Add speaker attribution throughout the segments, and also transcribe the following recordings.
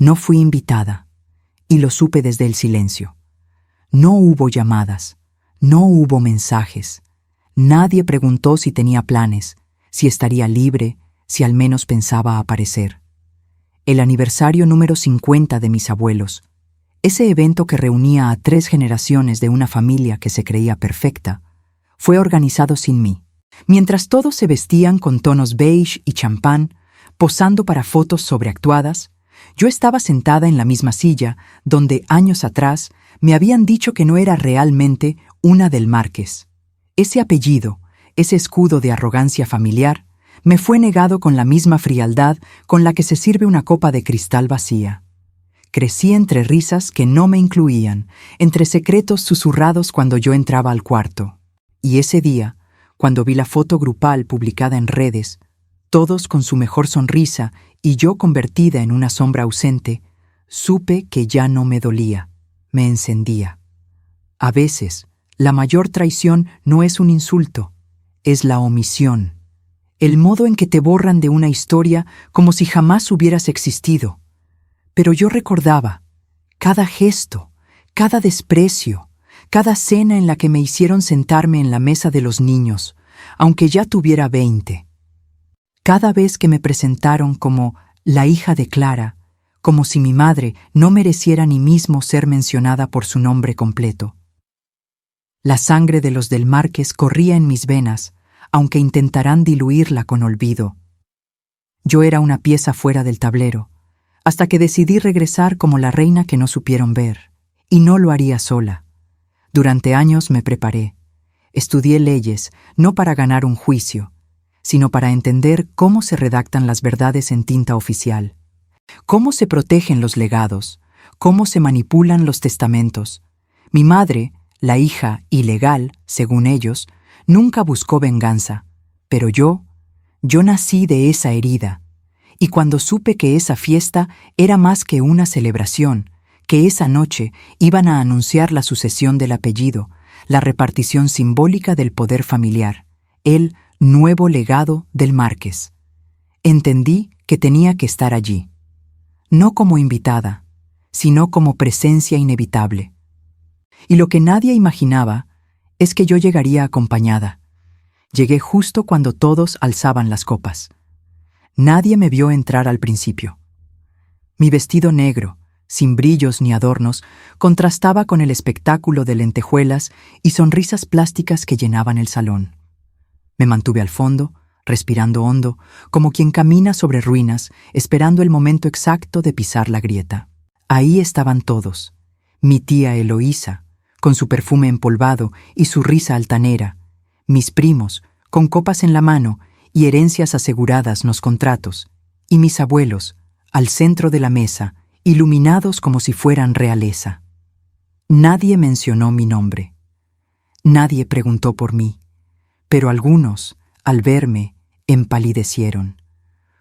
Speaker 1: No fui invitada, y lo supe desde el silencio. No hubo llamadas, no hubo mensajes. Nadie preguntó si tenía planes, si estaría libre, si al menos pensaba aparecer. El aniversario número 50 de mis abuelos, ese evento que reunía a 3 generaciones de una familia que se creía perfecta, fue organizado sin mí. Mientras todos se vestían con tonos beige y champán, posando para fotos sobreactuadas, yo estaba sentada en la misma silla donde años atrás me habían dicho que no era realmente una del Márquez. Ese apellido, ese escudo de arrogancia familiar, me fue negado con la misma frialdad con la que se sirve una copa de cristal vacía. Crecí entre risas que no me incluían, entre secretos susurrados cuando yo entraba al cuarto. Y ese día, cuando vi la foto grupal publicada en redes, todos con su mejor sonrisa y yo convertida en una sombra ausente, supe que ya no me dolía, me encendía. A veces, la mayor traición no es un insulto, es la omisión. El modo en que te borran de una historia como si jamás hubieras existido. Pero yo recordaba cada gesto, cada desprecio, cada cena en la que me hicieron sentarme en la mesa de los niños, aunque ya tuviera 20. Cada vez que me presentaron como la hija de Clara, como si mi madre no mereciera ni mismo ser mencionada por su nombre completo. La sangre de los del Márquez corría en mis venas, aunque intentarán diluirla con olvido. Yo era una pieza fuera del tablero, hasta que decidí regresar como la reina que no supieron ver, y no lo haría sola. Durante años me preparé. Estudié leyes, no para ganar un juicio, sino para entender cómo se redactan las verdades en tinta oficial, cómo se protegen los legados, cómo se manipulan los testamentos. Mi madre, la hija ilegal, según ellos, nunca buscó venganza, pero yo nací de esa herida, y cuando supe que esa fiesta era más que una celebración, que esa noche iban a anunciar la sucesión del apellido, la repartición simbólica del poder familiar, el nuevo legado del Márquez, entendí que tenía que estar allí, no como invitada, sino como presencia inevitable. Y lo que nadie imaginaba es que yo llegaría acompañada. Llegué justo cuando todos alzaban las copas. Nadie me vio entrar al principio. Mi vestido negro, sin brillos ni adornos, contrastaba con el espectáculo de lentejuelas y sonrisas plásticas que llenaban el salón. Me mantuve al fondo, respirando hondo, como quien camina sobre ruinas, esperando el momento exacto de pisar la grieta. Ahí estaban todos. Mi tía Eloísa, con su perfume empolvado y su risa altanera, mis primos, con copas en la mano y herencias aseguradas en los contratos, y mis abuelos, al centro de la mesa, iluminados como si fueran realeza. Nadie mencionó mi nombre. Nadie preguntó por mí, pero algunos, al verme, empalidecieron,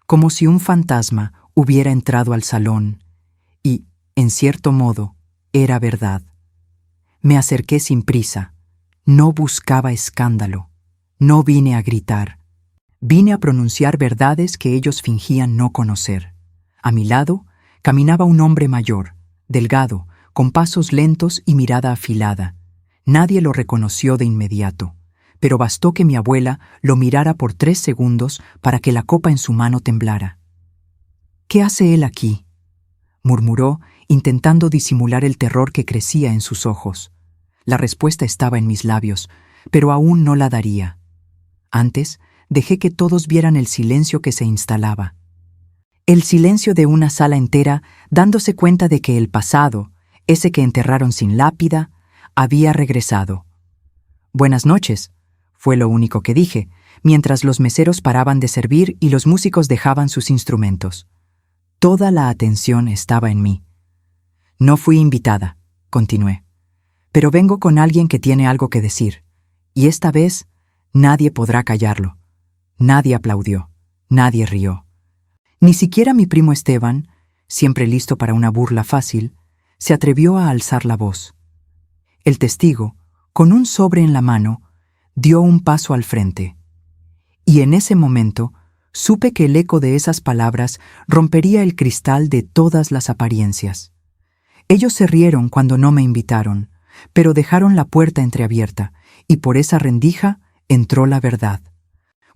Speaker 1: como si un fantasma hubiera entrado al salón, y, en cierto modo, era verdad. Me acerqué sin prisa, no buscaba escándalo, no vine a gritar, vine a pronunciar verdades que ellos fingían no conocer. A mi lado caminaba un hombre mayor, delgado, con pasos lentos y mirada afilada. Nadie lo reconoció de inmediato, pero bastó que mi abuela lo mirara por 3 segundos para que la copa en su mano temblara. «¿Qué hace él aquí?», murmuró, intentando disimular el terror que crecía en sus ojos. La respuesta estaba en mis labios, pero aún no la daría. Antes, dejé que todos vieran el silencio que se instalaba. El silencio de una sala entera dándose cuenta de que el pasado, ese que enterraron sin lápida, había regresado. «Buenas noches», fue lo único que dije, mientras los meseros paraban de servir y los músicos dejaban sus instrumentos. Toda la atención estaba en mí. «No fui invitada», continué, «pero vengo con alguien que tiene algo que decir, y esta vez nadie podrá callarlo». Nadie aplaudió, nadie rió. Ni siquiera mi primo Esteban, siempre listo para una burla fácil, se atrevió a alzar la voz. El testigo, con un sobre en la mano, dio un paso al frente. Y en ese momento, Supe que el eco de esas palabras rompería el cristal de todas las apariencias. Ellos se rieron cuando no me invitaron, pero dejaron la puerta entreabierta, y por esa rendija entró la verdad.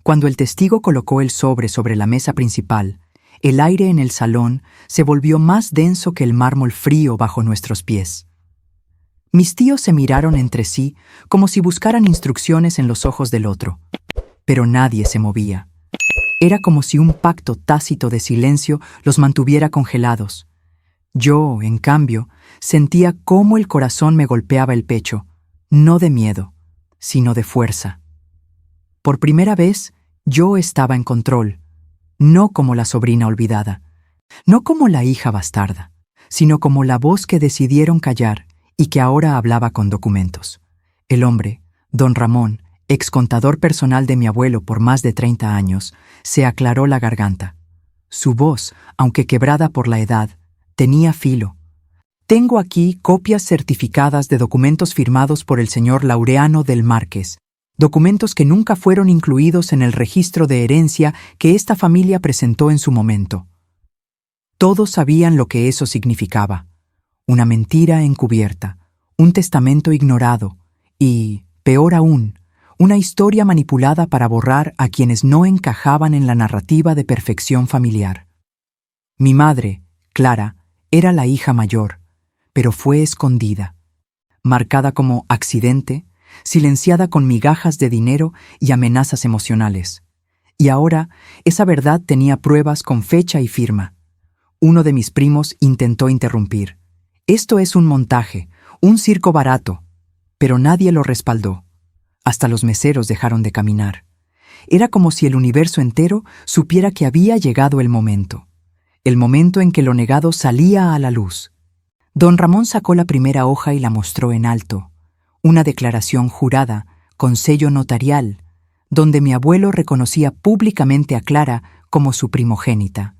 Speaker 1: Cuando el testigo colocó el sobre la mesa principal, el aire en el salón se volvió más denso que el mármol frío bajo nuestros pies. Mis tíos se miraron entre sí como si buscaran instrucciones en los ojos del otro, pero nadie se movía. Era como si un pacto tácito de silencio los mantuviera congelados. Yo, en cambio, sentía cómo el corazón me golpeaba el pecho, no de miedo, sino de fuerza. Por primera vez, yo estaba en control, no como la sobrina olvidada, no como la hija bastarda, sino como la voz que decidieron callar y que ahora hablaba con documentos. El hombre, don Ramón, ex contador personal de mi abuelo por más de 30 años, se aclaró la garganta. Su voz, aunque quebrada por la edad, tenía filo. Tengo aquí copias certificadas de documentos firmados por el señor Laureano del Márquez, documentos que nunca fueron incluidos en el registro de herencia que esta familia presentó en su momento. Todos sabían lo que eso significaba. Una mentira encubierta, un testamento ignorado y, peor aún, una historia manipulada para borrar a quienes no encajaban en la narrativa de perfección familiar. Mi madre, Clara, era la hija mayor, pero fue escondida, marcada como accidente, silenciada con migajas de dinero y amenazas emocionales. Y ahora, esa verdad tenía pruebas con fecha y firma. Uno de mis primos intentó interrumpir. Esto es un montaje, un circo barato, pero nadie lo respaldó. Hasta los meseros dejaron de caminar. Era como si el universo entero supiera que había llegado el momento en que lo negado salía a la luz. Don Ramón sacó la primera hoja y la mostró en alto, una declaración jurada, con sello notarial, donde mi abuelo reconocía públicamente a Clara como su primogénita,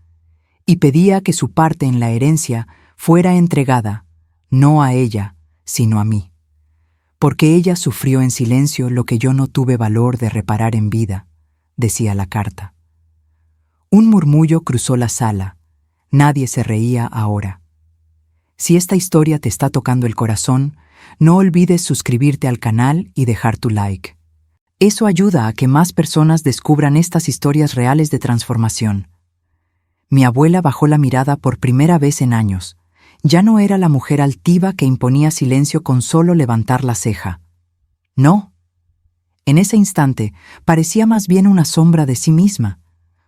Speaker 1: y pedía que su parte en la herencia fuera entregada, no a ella, sino a mí. Porque ella sufrió en silencio lo que yo no tuve valor de reparar en vida, decía la carta. Un murmullo cruzó la sala. Nadie se reía ahora. Si esta historia te está tocando el corazón, no olvides suscribirte al canal y dejar tu like. Eso ayuda a que más personas descubran estas historias reales de transformación. Mi abuela bajó la mirada por primera vez en años. Ya no era la mujer altiva que imponía silencio con solo levantar la ceja. No. En ese instante parecía más bien una sombra de sí misma,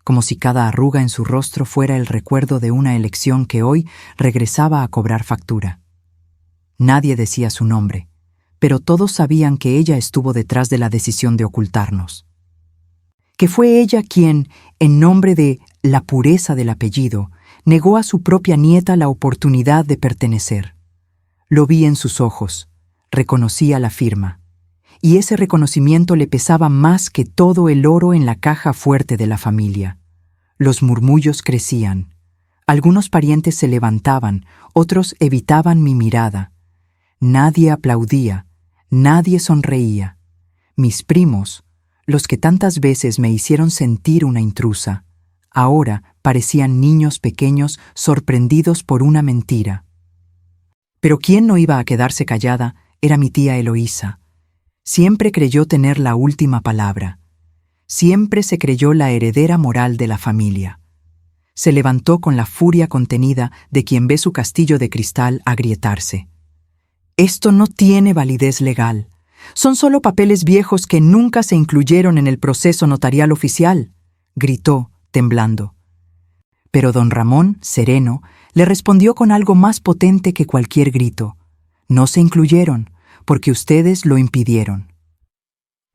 Speaker 1: como si cada arruga en su rostro fuera el recuerdo de una elección que hoy regresaba a cobrar factura. Nadie decía su nombre, pero todos sabían que ella estuvo detrás de la decisión de ocultarnos. Que fue ella quien, en nombre de la pureza del apellido, negó a su propia nieta la oportunidad de pertenecer. Lo vi en sus ojos, reconocía la firma, y ese reconocimiento le pesaba más que todo el oro en la caja fuerte de la familia. Los murmullos crecían. Algunos parientes se levantaban, otros evitaban mi mirada. Nadie aplaudía, nadie sonreía. Mis primos, los que tantas veces me hicieron sentir una intrusa, ahora parecían niños pequeños sorprendidos por una mentira. Pero quien no iba a quedarse callada era mi tía Eloísa. Siempre creyó tener la última palabra. Siempre se creyó la heredera moral de la familia. Se levantó con la furia contenida de quien ve su castillo de cristal agrietarse. Esto no tiene validez legal. Son solo papeles viejos que nunca se incluyeron en el proceso notarial oficial, gritó, temblando. Pero don Ramón, sereno, le respondió con algo más potente que cualquier grito. No se incluyeron, porque ustedes lo impidieron.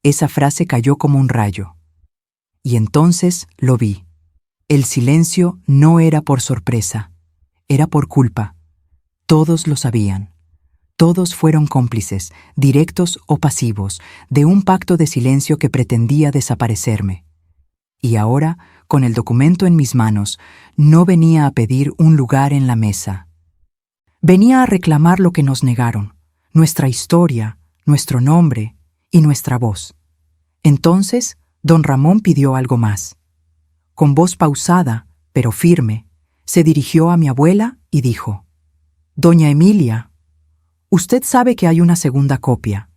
Speaker 1: Esa frase cayó como un rayo. Y entonces lo vi. El silencio no era por sorpresa, era por culpa. Todos lo sabían. Todos fueron cómplices, directos o pasivos, de un pacto de silencio que pretendía desaparecerme. Y ahora, con el documento en mis manos, no venía a pedir un lugar en la mesa. Venía a reclamar lo que nos negaron, nuestra historia, nuestro nombre y nuestra voz. Entonces, don Ramón pidió algo más. Con voz pausada, pero firme, se dirigió a mi abuela y dijo: «Doña Emilia, usted sabe que hay una segunda copia.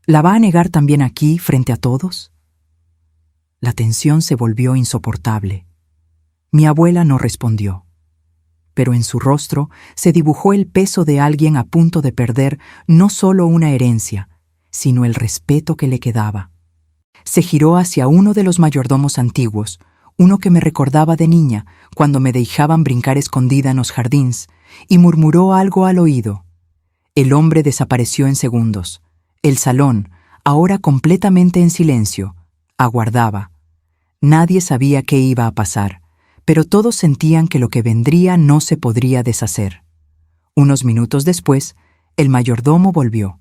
Speaker 1: ¿La va a negar también aquí, frente a todos?». La tensión se volvió insoportable. Mi abuela no respondió, pero en su rostro se dibujó el peso de alguien a punto de perder no solo una herencia, sino el respeto que le quedaba. Se giró hacia uno de los mayordomos antiguos, uno que me recordaba de niña cuando me dejaban brincar escondida en los jardines, y murmuró algo al oído. El hombre desapareció en segundos. El salón, ahora completamente en silencio, aguardaba. Nadie sabía qué iba a pasar, pero todos sentían que lo que vendría no se podría deshacer. Unos minutos después, el mayordomo volvió.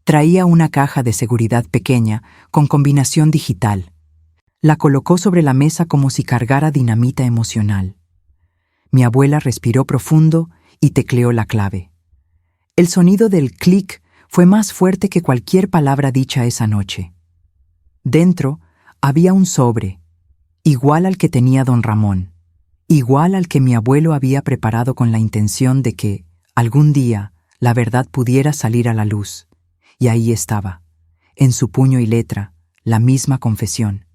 Speaker 1: Traía una caja de seguridad pequeña con combinación digital. La colocó sobre la mesa como si cargara dinamita emocional. Mi abuela respiró profundo y tecleó la clave. El sonido del clic fue más fuerte que cualquier palabra dicha esa noche. Dentro había un sobre, igual al que tenía don Ramón, igual al que mi abuelo había preparado con la intención de que, algún día, la verdad pudiera salir a la luz. Y ahí estaba, en su puño y letra, la misma confesión,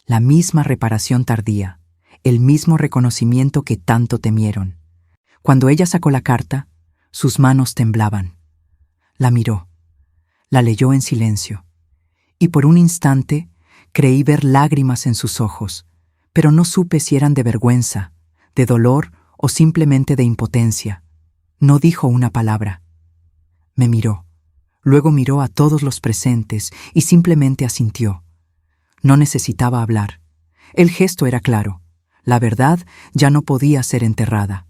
Speaker 1: la misma reparación tardía, el mismo reconocimiento que tanto temieron. Cuando ella sacó la carta, sus manos temblaban. La miró, la leyó en silencio, y por un instante creí ver lágrimas en sus ojos, pero no supe si eran de vergüenza, de dolor o simplemente de impotencia. No dijo una palabra. Me miró. Luego miró a todos los presentes y simplemente asintió. No necesitaba hablar. El gesto era claro. La verdad ya no podía ser enterrada.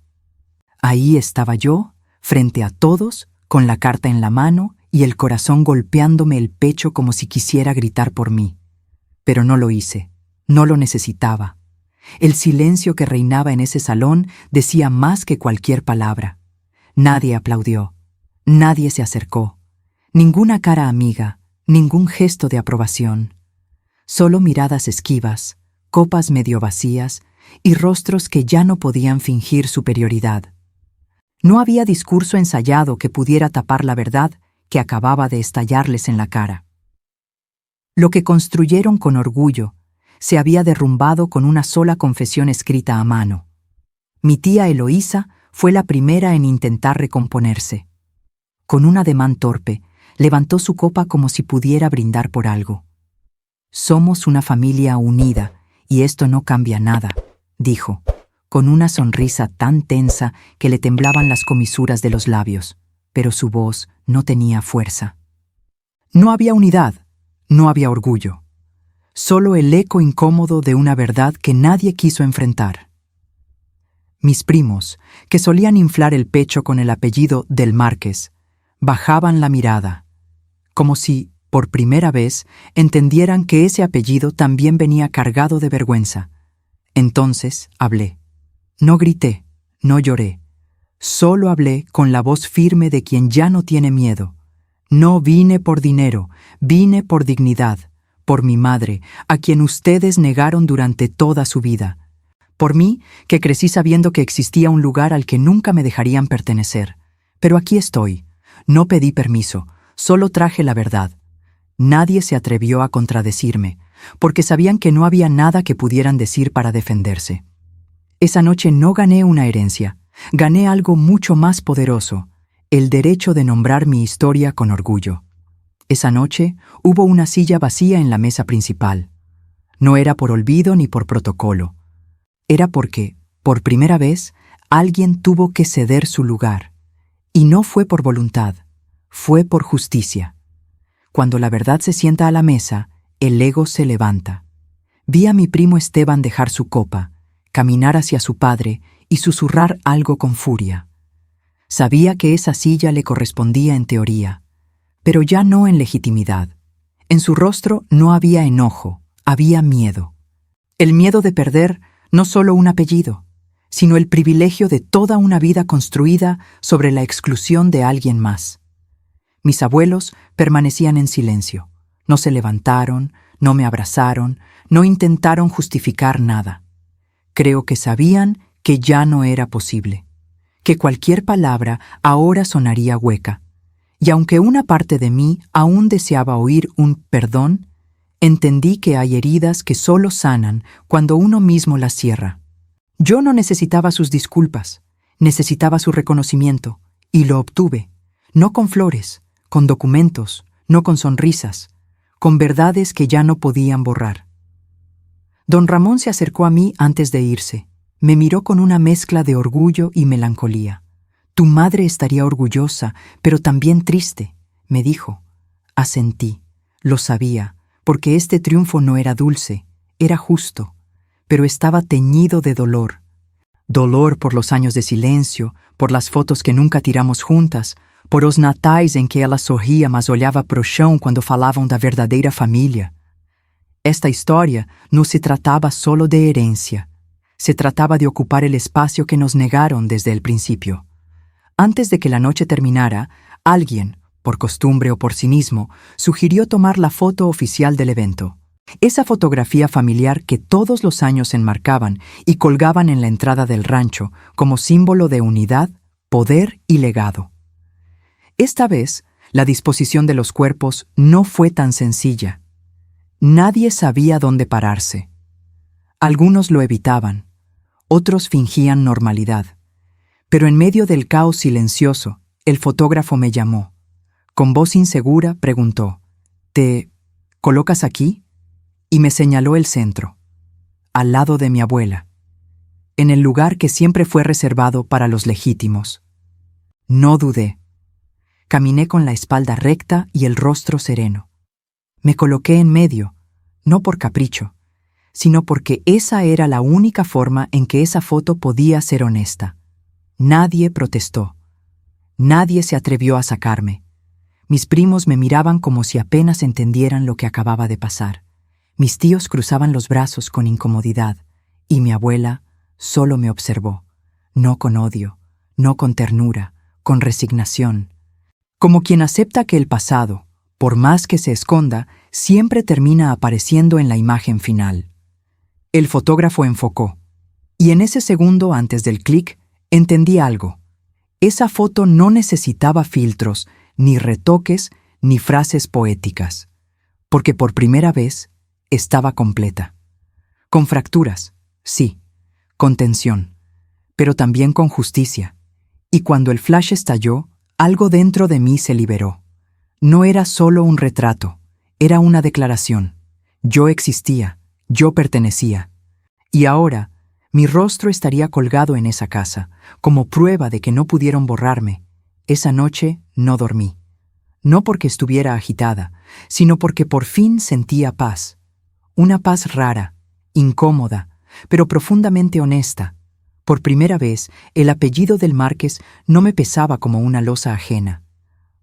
Speaker 1: Ahí estaba yo, frente a todos, con la carta en la mano y el corazón golpeándome el pecho como si quisiera gritar por mí. Pero no lo hice. No lo necesitaba. El silencio que reinaba en ese salón decía más que cualquier palabra. Nadie aplaudió. Nadie se acercó. Ninguna cara amiga, ningún gesto de aprobación. Solo miradas esquivas, copas medio vacías y rostros que ya no podían fingir superioridad. No había discurso ensayado que pudiera tapar la verdad que acababa de estallarles en la cara. Lo que construyeron con orgullo se había derrumbado con una sola confesión escrita a mano. Mi tía Eloísa fue la primera en intentar recomponerse. Con un ademán torpe, levantó su copa como si pudiera brindar por algo. «Somos una familia unida, y esto no cambia nada», dijo, con una sonrisa tan tensa que le temblaban las comisuras de los labios, pero su voz no tenía fuerza. No había unidad, no había orgullo, solo el eco incómodo de una verdad que nadie quiso enfrentar. Mis primos, que solían inflar el pecho con el apellido del Márquez, bajaban la mirada, como si, por primera vez, entendieran que ese apellido también venía cargado de vergüenza. Entonces hablé. No grité, no lloré. Solo hablé con la voz firme de quien ya no tiene miedo. No vine por dinero, vine por dignidad, por mi madre, a quien ustedes negaron durante toda su vida. Por mí, que crecí sabiendo que existía un lugar al que nunca me dejarían pertenecer. Pero aquí estoy. No pedí permiso. Solo traje la verdad. Nadie se atrevió a contradecirme, porque sabían que no había nada que pudieran decir para defenderse. Esa noche no gané una herencia, gané algo mucho más poderoso, el derecho de nombrar mi historia con orgullo. Esa noche hubo una silla vacía en la mesa principal. No era por olvido ni por protocolo. Era porque, por primera vez, alguien tuvo que ceder su lugar. Y no fue por voluntad. Fue por justicia. Cuando la verdad se sienta a la mesa, el ego se levanta. Vi a mi primo Esteban dejar su copa, caminar hacia su padre y susurrar algo con furia. Sabía que esa silla le correspondía en teoría, pero ya no en legitimidad. En su rostro no había enojo, había miedo. El miedo de perder no solo un apellido, sino el privilegio de toda una vida construida sobre la exclusión de alguien más. Mis abuelos permanecían en silencio. No se levantaron, no me abrazaron, no intentaron justificar nada. Creo que sabían que ya no era posible, que cualquier palabra ahora sonaría hueca. Y aunque una parte de mí aún deseaba oír un perdón, entendí que hay heridas que solo sanan cuando uno mismo las cierra. Yo no necesitaba sus disculpas, necesitaba su reconocimiento, y lo obtuve, no con flores, con documentos, no con sonrisas, con verdades que ya no podían borrar. Don Ramón se acercó a mí antes de irse. Me miró con una mezcla de orgullo y melancolía. Tu madre estaría orgullosa, pero también triste, me dijo. Asentí. Lo sabía, porque este triunfo no era dulce, era justo, pero estaba teñido de dolor. Dolor por los años de silencio, por las fotos que nunca tiramos juntas, por os natais em que ela sorria mas olhava pro chão quando falavam da verdadeira família. Esta história no se trataba solo de herencia. Se trataba de ocupar el espacio que nos negaron desde el principio. Antes de que la noche terminara, alguien, por costumbre o por cinismo, sugirió tomar la foto oficial del evento. Esa fotografía familiar que todos los años enmarcaban y colgaban en la entrada del rancho como símbolo de unidad, poder y legado. Esta vez, la disposición de los cuerpos no fue tan sencilla. Nadie sabía dónde pararse. Algunos lo evitaban, otros fingían normalidad. Pero en medio del caos silencioso, el fotógrafo me llamó. Con voz insegura preguntó, ¿te colocas aquí? Y me señaló el centro, al lado de mi abuela, en el lugar que siempre fue reservado para los legítimos. No dudé. Caminé con la espalda recta y el rostro sereno. Me coloqué en medio, no por capricho, sino porque esa era la única forma en que esa foto podía ser honesta. Nadie protestó. Nadie se atrevió a sacarme. Mis primos me miraban como si apenas entendieran lo que acababa de pasar. Mis tíos cruzaban los brazos con incomodidad, y mi abuela solo me observó, no con odio, no con ternura, con resignación. Como quien acepta que el pasado, por más que se esconda, siempre termina apareciendo en la imagen final. El fotógrafo enfocó, y en ese segundo antes del clic, entendí algo. Esa foto no necesitaba filtros, ni retoques, ni frases poéticas, porque por primera vez estaba completa. Con fracturas, sí, con tensión, pero también con justicia. Y cuando el flash estalló, algo dentro de mí se liberó. No era solo un retrato, era una declaración. Yo existía, yo pertenecía. Y ahora, mi rostro estaría colgado en esa casa, como prueba de que no pudieron borrarme. Esa noche no dormí. No porque estuviera agitada, sino porque por fin sentía paz. Una paz rara, incómoda, pero profundamente honesta. Por primera vez, el apellido del Márquez no me pesaba como una losa ajena.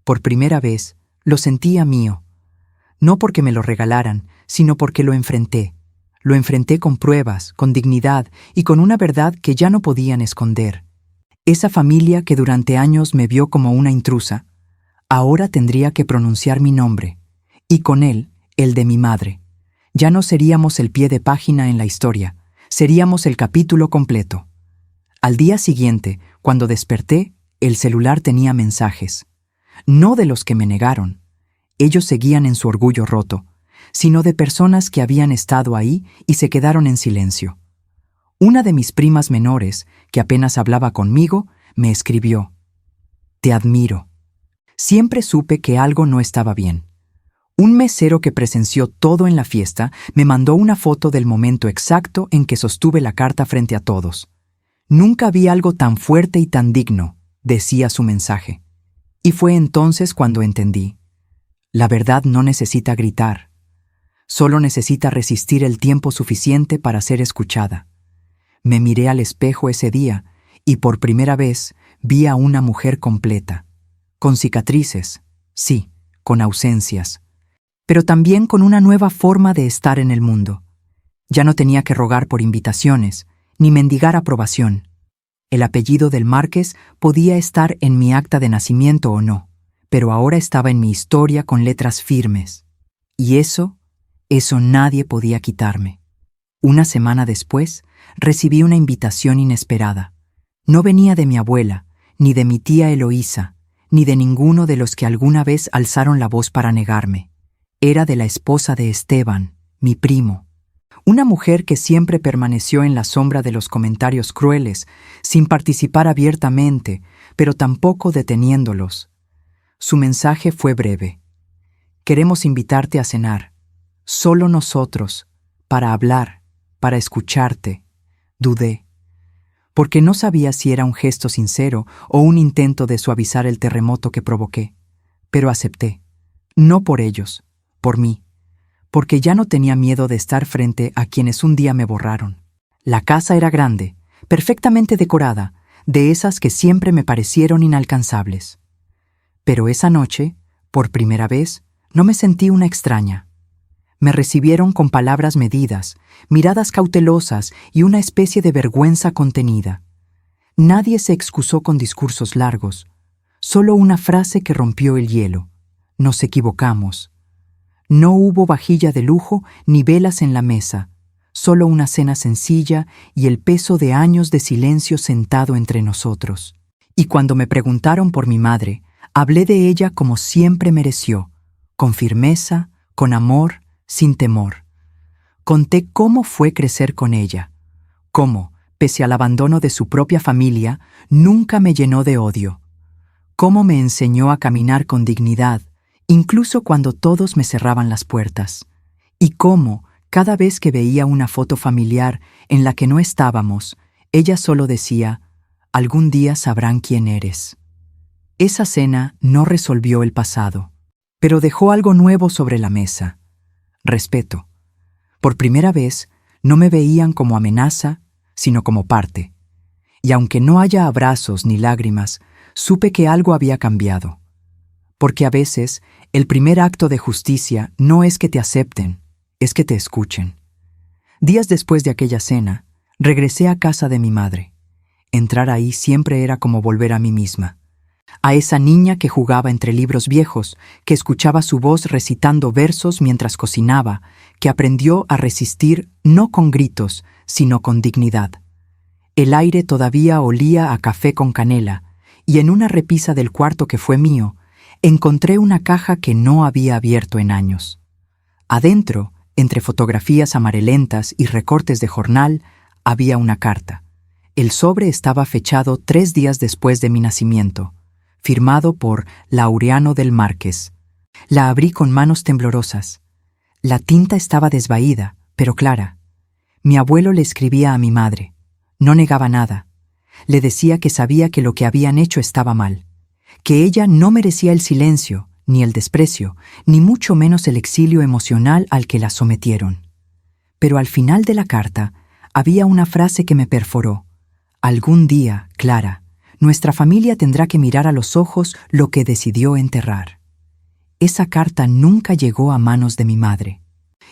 Speaker 1: Por primera vez, lo sentía mío. No porque me lo regalaran, sino porque lo enfrenté. Lo enfrenté con pruebas, con dignidad y con una verdad que ya no podían esconder. Esa familia que durante años me vio como una intrusa, ahora tendría que pronunciar mi nombre, y con él, el de mi madre. Ya no seríamos el pie de página en la historia, seríamos el capítulo completo. Al día siguiente, cuando desperté, el celular tenía mensajes. No de los que me negaron. Ellos seguían en su orgullo roto, sino de personas que habían estado ahí y se quedaron en silencio. Una de mis primas menores, que apenas hablaba conmigo, me escribió: «Te admiro». Siempre supe que algo no estaba bien. Un mesero que presenció todo en la fiesta me mandó una foto del momento exacto en que sostuve la carta frente a todos. «Nunca vi algo tan fuerte y tan digno», decía su mensaje. Y fue entonces cuando entendí. La verdad no necesita gritar. Solo necesita resistir el tiempo suficiente para ser escuchada. Me miré al espejo ese día y por primera vez vi a una mujer completa. Con cicatrices, sí, con ausencias, pero también con una nueva forma de estar en el mundo. Ya no tenía que rogar por invitaciones, ni mendigar aprobación. El apellido del Márquez podía estar en mi acta de nacimiento o no, pero ahora estaba en mi historia con letras firmes. Y eso nadie podía quitarme. Una semana después, recibí una invitación inesperada. No venía de mi abuela, ni de mi tía Eloísa, ni de ninguno de los que alguna vez alzaron la voz para negarme. Era de la esposa de Esteban, mi primo. Una mujer que siempre permaneció en la sombra de los comentarios crueles, sin participar abiertamente, pero tampoco deteniéndolos. Su mensaje fue breve. Queremos invitarte a cenar. Solo nosotros, para hablar, para escucharte. Dudé, porque no sabía si era un gesto sincero o un intento de suavizar el terremoto que provoqué. Pero acepté. No por ellos, por mí. Porque ya no tenía miedo de estar frente a quienes un día me borraron. La casa era grande, perfectamente decorada, de esas que siempre me parecieron inalcanzables. Pero esa noche, por primera vez, no me sentí una extraña. Me recibieron con palabras medidas, miradas cautelosas y una especie de vergüenza contenida. Nadie se excusó con discursos largos, solo una frase que rompió el hielo. Nos equivocamos. No hubo vajilla de lujo ni velas en la mesa, solo una cena sencilla y el peso de años de silencio sentado entre nosotros. Y cuando me preguntaron por mi madre, hablé de ella como siempre mereció, con firmeza, con amor, sin temor. Conté cómo fue crecer con ella, cómo, pese al abandono de su propia familia, nunca me llenó de odio, cómo me enseñó a caminar con dignidad, incluso cuando todos me cerraban las puertas, y cómo, cada vez que veía una foto familiar en la que no estábamos, ella solo decía, «Algún día sabrán quién eres». Esa cena no resolvió el pasado, pero dejó algo nuevo sobre la mesa. Respeto. Por primera vez, no me veían como amenaza, sino como parte. Y aunque no haya abrazos ni lágrimas, supe que algo había cambiado. Porque a veces, el primer acto de justicia no es que te acepten, es que te escuchen. Días después de aquella cena, regresé a casa de mi madre. Entrar ahí siempre era como volver a mí misma. A esa niña que jugaba entre libros viejos, que escuchaba su voz recitando versos mientras cocinaba, que aprendió a resistir no con gritos, sino con dignidad. El aire todavía olía a café con canela, y en una repisa del cuarto que fue mío, encontré una caja que no había abierto en años. Adentro, entre fotografías amarelentas y recortes de jornal, había una carta. El sobre estaba fechado 3 días después de mi nacimiento, firmado por Laureano del Márquez. La abrí con manos temblorosas. La tinta estaba desvaída, pero clara. Mi abuelo le escribía a mi madre. No negaba nada. Le decía que sabía que lo que habían hecho estaba mal, que ella no merecía el silencio, ni el desprecio, ni mucho menos el exilio emocional al que la sometieron. Pero al final de la carta había una frase que me perforó. Algún día, Clara, nuestra familia tendrá que mirar a los ojos lo que decidió enterrar. Esa carta nunca llegó a manos de mi madre.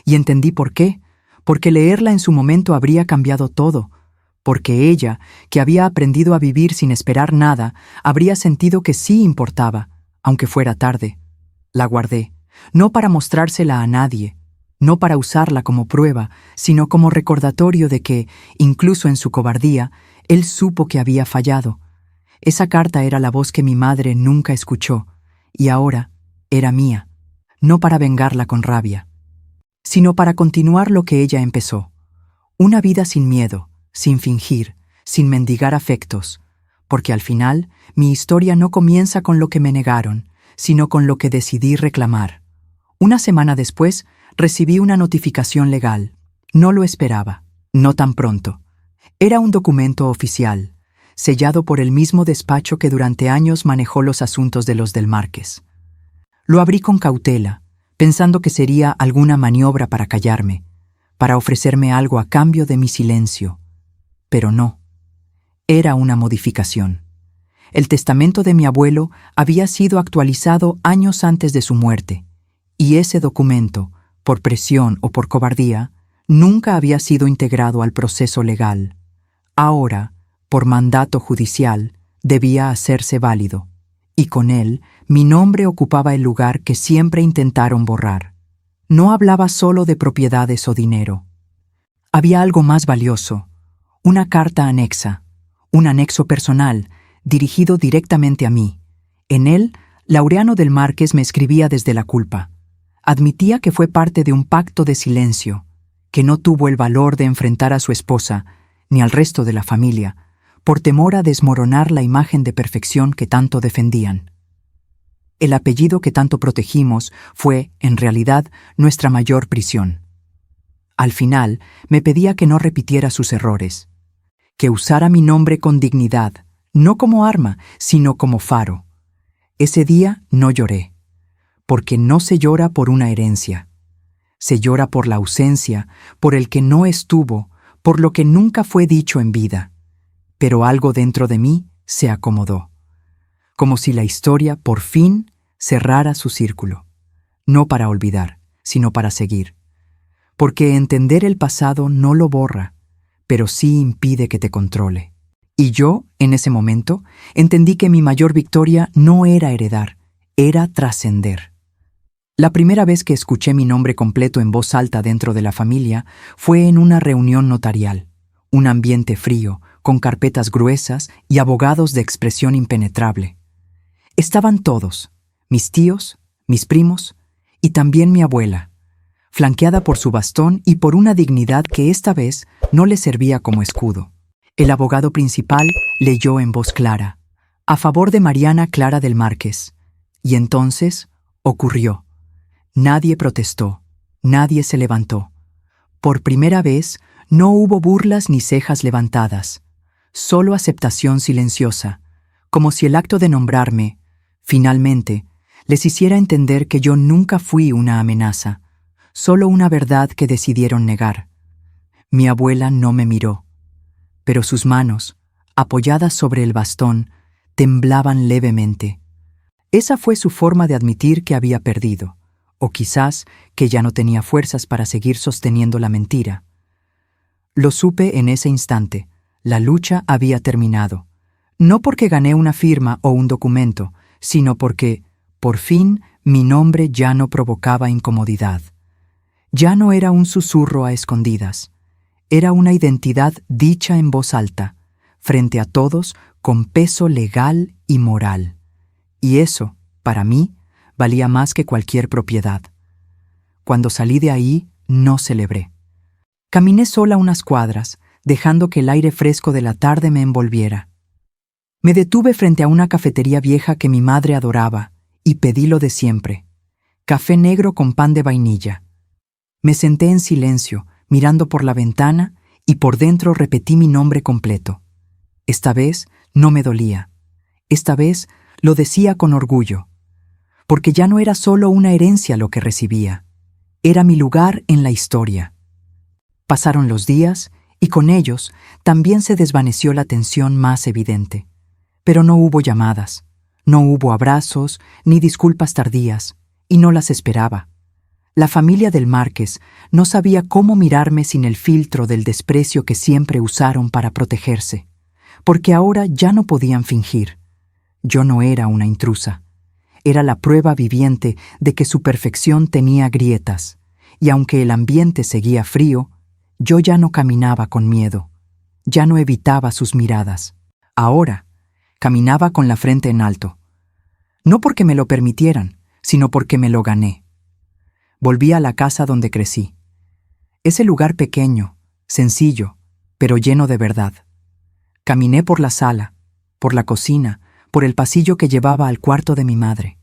Speaker 1: Y entendí por qué, porque leerla en su momento habría cambiado todo, porque ella, que había aprendido a vivir sin esperar nada, habría sentido que sí importaba, aunque fuera tarde. La guardé, no para mostrársela a nadie, no para usarla como prueba, sino como recordatorio de que, incluso en su cobardía, él supo que había fallado. Esa carta era la voz que mi madre nunca escuchó, y ahora era mía, no para vengarla con rabia, sino para continuar lo que ella empezó. Una vida sin miedo, sin fingir, sin mendigar afectos, porque al final mi historia no comienza con lo que me negaron, sino con lo que decidí reclamar. Una semana después, recibí una notificación legal. No lo esperaba, no tan pronto. Era un documento oficial, sellado por el mismo despacho que durante años manejó los asuntos de los del Márquez. Lo abrí con cautela, pensando que sería alguna maniobra para callarme, para ofrecerme algo a cambio de mi silencio. Pero no. Era una modificación. El testamento de mi abuelo había sido actualizado años antes de su muerte, y ese documento, por presión o por cobardía, nunca había sido integrado al proceso legal. Ahora, por mandato judicial, debía hacerse válido, y con él mi nombre ocupaba el lugar que siempre intentaron borrar. No hablaba solo de propiedades o dinero. Había algo más valioso, una carta anexa, un anexo personal, dirigido directamente a mí. En él, Laureano del Márquez me escribía desde la culpa. Admitía que fue parte de un pacto de silencio, que no tuvo el valor de enfrentar a su esposa, ni al resto de la familia, por temor a desmoronar la imagen de perfección que tanto defendían. El apellido que tanto protegimos fue, en realidad, nuestra mayor prisión. Al final, me pedía que no repitiera sus errores, que usara mi nombre con dignidad, no como arma, sino como faro. Ese día no lloré, porque no se llora por una herencia. Se llora por la ausencia, por el que no estuvo, por lo que nunca fue dicho en vida. Pero algo dentro de mí se acomodó, como si la historia por fin cerrara su círculo, no para olvidar, sino para seguir. Porque entender el pasado no lo borra, pero sí impide que te controle. Y yo, en ese momento, entendí que mi mayor victoria no era heredar, era trascender. La primera vez que escuché mi nombre completo en voz alta dentro de la familia fue en una reunión notarial, un ambiente frío, con carpetas gruesas y abogados de expresión impenetrable. Estaban todos, mis tíos, mis primos y también mi abuela, flanqueada por su bastón y por una dignidad que esta vez no le servía como escudo. El abogado principal leyó en voz clara, a favor de Mariana Clara del Márquez, y entonces ocurrió. Nadie protestó, nadie se levantó. Por primera vez no hubo burlas ni cejas levantadas, solo aceptación silenciosa, como si el acto de nombrarme, finalmente, les hiciera entender que yo nunca fui una amenaza, solo una verdad que decidieron negar. Mi abuela no me miró, pero sus manos, apoyadas sobre el bastón, temblaban levemente. Esa fue su forma de admitir que había perdido, o quizás que ya no tenía fuerzas para seguir sosteniendo la mentira. Lo supe en ese instante, la lucha había terminado, no porque gané una firma o un documento, sino porque, por fin, mi nombre ya no provocaba incomodidad. Ya no era un susurro a escondidas. Era una identidad dicha en voz alta, frente a todos, con peso legal y moral. Y eso, para mí, valía más que cualquier propiedad. Cuando salí de ahí, no celebré. Caminé sola unas cuadras, dejando que el aire fresco de la tarde me envolviera. Me detuve frente a una cafetería vieja que mi madre adoraba y pedí lo de siempre: café negro con pan de vainilla. Me senté en silencio, mirando por la ventana, y por dentro repetí mi nombre completo. Esta vez no me dolía. Esta vez lo decía con orgullo, porque ya no era solo una herencia lo que recibía, era mi lugar en la historia. Pasaron los días, y con ellos también se desvaneció la tensión más evidente. Pero no hubo llamadas, no hubo abrazos, ni disculpas tardías, y no las esperaba. La familia del Márquez no sabía cómo mirarme sin el filtro del desprecio que siempre usaron para protegerse, porque ahora ya no podían fingir. Yo no era una intrusa. Era la prueba viviente de que su perfección tenía grietas, y aunque el ambiente seguía frío, yo ya no caminaba con miedo, ya no evitaba sus miradas. Ahora, caminaba con la frente en alto. No porque me lo permitieran, sino porque me lo gané. Volví a la casa donde crecí. Ese lugar pequeño, sencillo, pero lleno de verdad. Caminé por la sala, por la cocina, por el pasillo que llevaba al cuarto de mi madre.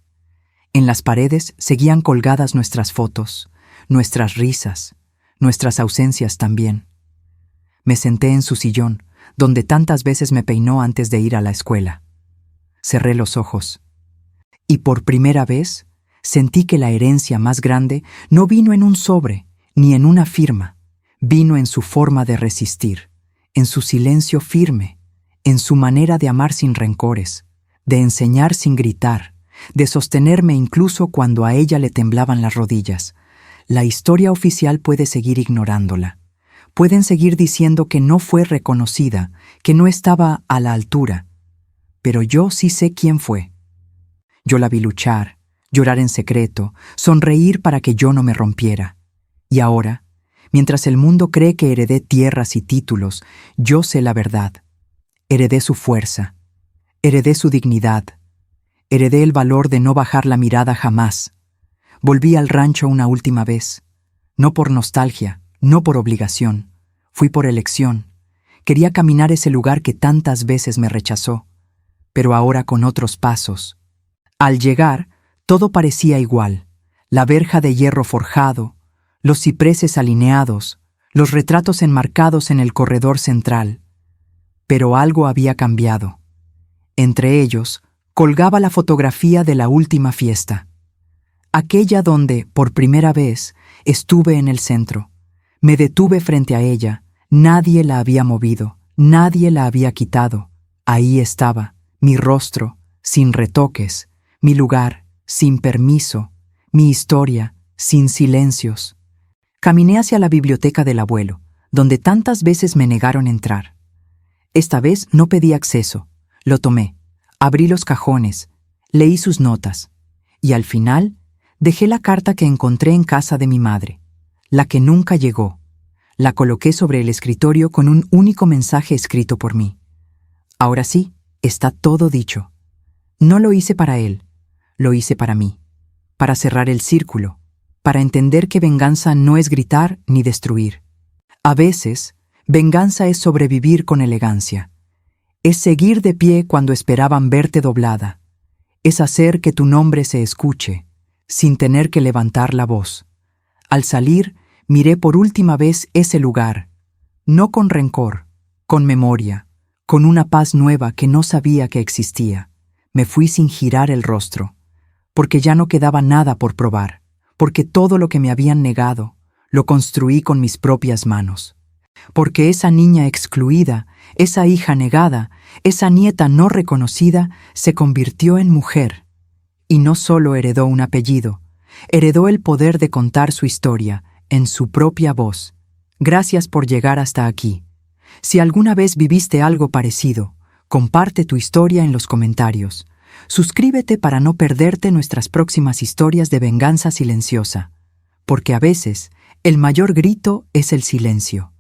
Speaker 1: En las paredes seguían colgadas nuestras fotos, nuestras risas, nuestras ausencias también. Me senté en su sillón, donde tantas veces me peinó antes de ir a la escuela. Cerré los ojos. Y por primera vez sentí que la herencia más grande no vino en un sobre, ni en una firma. Vino en su forma de resistir, en su silencio firme, en su manera de amar sin rencores, de enseñar sin gritar, de sostenerme incluso cuando a ella le temblaban las rodillas. La historia oficial puede seguir ignorándola. Pueden seguir diciendo que no fue reconocida, que no estaba a la altura. Pero yo sí sé quién fue. Yo la vi luchar, llorar en secreto, sonreír para que yo no me rompiera. Y ahora, Mientras el mundo cree que heredé tierras y títulos, yo sé la verdad. Heredé su fuerza, heredé su dignidad, heredé el valor de no bajar la mirada jamás. Volví al rancho una última vez, no por nostalgia, no por obligación, fui por elección. Quería caminar ese lugar que tantas veces me rechazó, pero ahora con otros pasos. Al llegar, todo parecía igual, la verja de hierro forjado, los cipreses alineados, los retratos enmarcados en el corredor central. Pero algo había cambiado. Entre ellos, colgaba la fotografía de la última fiesta. Aquella donde, por primera vez, estuve en el centro. Me detuve frente a ella. Nadie la había movido, nadie la había quitado. Ahí estaba, mi rostro, sin retoques, mi lugar, sin permiso, mi historia, sin silencios. Caminé hacia la biblioteca del abuelo, donde tantas veces me negaron entrar. Esta vez no pedí acceso, lo tomé, abrí los cajones, leí sus notas, y al final dejé la carta que encontré en casa de mi madre, la que nunca llegó. La coloqué sobre el escritorio con un único mensaje escrito por mí. Ahora sí, está todo dicho. No lo hice para él, lo hice para mí, para cerrar el círculo, para entender que venganza no es gritar ni destruir. A veces, venganza es sobrevivir con elegancia. Es seguir de pie cuando esperaban verte doblada. Es hacer que tu nombre se escuche, sin tener que levantar la voz. Al salir, miré por última vez ese lugar, no con rencor, con memoria, con una paz nueva que no sabía que existía. Me fui sin girar el rostro, porque ya no quedaba nada por probar, porque todo lo que me habían negado, lo construí con mis propias manos. Porque esa niña excluida, esa hija negada, esa nieta no reconocida, se convirtió en mujer. Y no solo heredó un apellido, heredó el poder de contar su historia, en su propia voz. Gracias por llegar hasta aquí. Si alguna vez viviste algo parecido, comparte tu historia en los comentarios. Suscríbete para no perderte nuestras próximas historias de venganza silenciosa, porque a veces el mayor grito es el silencio.